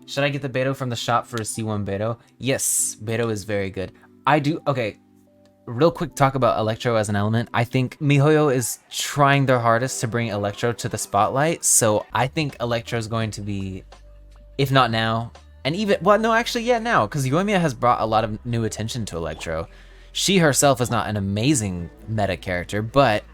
Should I get the Beto from the shop for a C1 Beto? Yes, Beto is very good. Okay, real quick talk about Electro as an element. I think Mihoyo is trying their hardest to bring Electro to the spotlight, so I think Electro is going to be, if not now, and even, well, no, actually, yeah, now, because Yoimiya has brought a lot of new attention to Electro. She herself is not an amazing meta character, but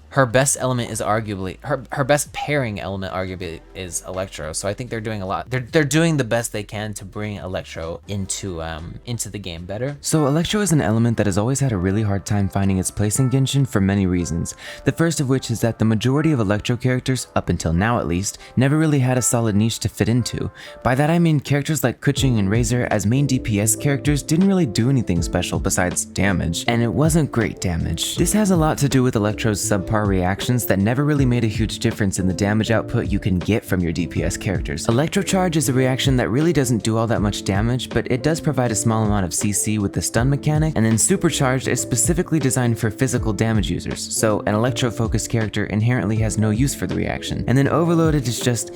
her best element is arguably, her best pairing element arguably is Electro. So I think they're doing a lot. They're doing the best they can to bring Electro into the game better. So Electro is an element that has always had a really hard time finding its place in Genshin for many reasons. The first of which is that the majority of Electro characters, up until now at least, never really had a solid niche to fit into. By that I mean characters like Keqing and Razor as main DPS characters didn't really do anything special besides damage, and it wasn't great damage. This has a lot to do with Electro's subpar reactions that never really made a huge difference in the damage output you can get from your DPS characters. Electro Charge is a reaction that really doesn't do all that much damage, but it does provide a small amount of CC with the stun mechanic, and then Supercharged is specifically designed for physical damage users, so an Electro-focused character inherently has no use for the reaction. And then Overloaded is just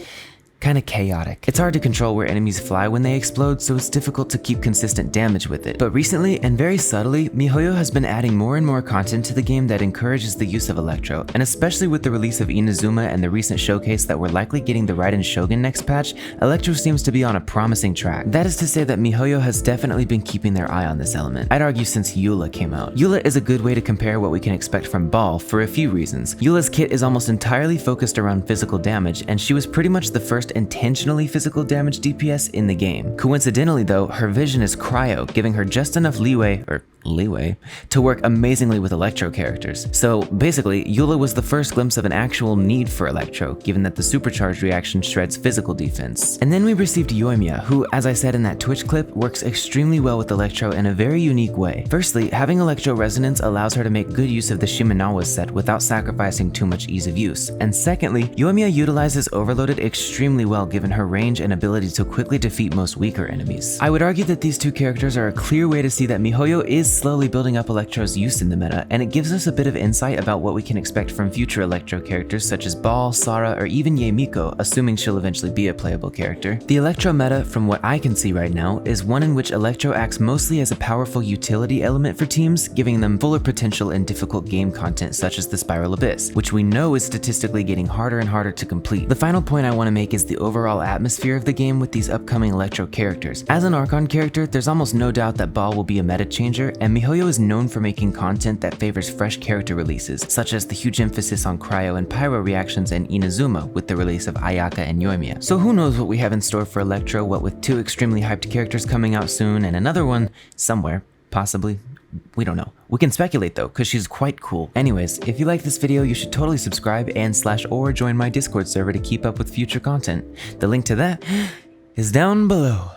kinda chaotic. It's hard to control where enemies fly when they explode, so it's difficult to keep consistent damage with it. But recently, and very subtly, Mihoyo has been adding more and more content to the game that encourages the use of Electro, and especially with the release of Inazuma and the recent showcase that we're likely getting the Raiden Shogun next patch, Electro seems to be on a promising track. That is to say that Mihoyo has definitely been keeping their eye on this element. I'd argue since Eula came out. Eula is a good way to compare what we can expect from Ball for a few reasons. Eula's kit is almost entirely focused around physical damage, and she was pretty much the first intentionally physical damage DPS in the game. Coincidentally though, her vision is cryo, giving her just enough leeway to work amazingly with Electro characters. So basically, Eula was the first glimpse of an actual need for Electro, given that the supercharged reaction shreds physical defense. And then we received Yoimiya, who, as I said in that Twitch clip, works extremely well with Electro in a very unique way. Firstly, having Electro resonance allows her to make good use of the Shimenawa set without sacrificing too much ease of use. And secondly, Yoimiya utilizes Overloaded extremely well given her range and ability to quickly defeat most weaker enemies. I would argue that these two characters are a clear way to see that Mihoyo is slowly building up Electro's use in the meta, and it gives us a bit of insight about what we can expect from future Electro characters such as Ball, Sara, or even Yoimiya, assuming she'll eventually be a playable character. The Electro meta, from what I can see right now, is one in which Electro acts mostly as a powerful utility element for teams, giving them fuller potential in difficult game content such as the Spiral Abyss, which we know is statistically getting harder and harder to complete. The final point I want to make is the overall atmosphere of the game with these upcoming Electro characters. As an Archon character, there's almost no doubt that Ball will be a meta changer, and Mihoyo is known for making content that favors fresh character releases, such as the huge emphasis on cryo and pyro reactions in Inazuma with the release of Ayaka and Yoimiya. So who knows what we have in store for Electro, what with two extremely hyped characters coming out soon and another one somewhere, possibly. We don't know. We can speculate though, cause she's quite cool. Anyways, if you like this video, you should totally subscribe and/or join my Discord server to keep up with future content. The link to that is down below.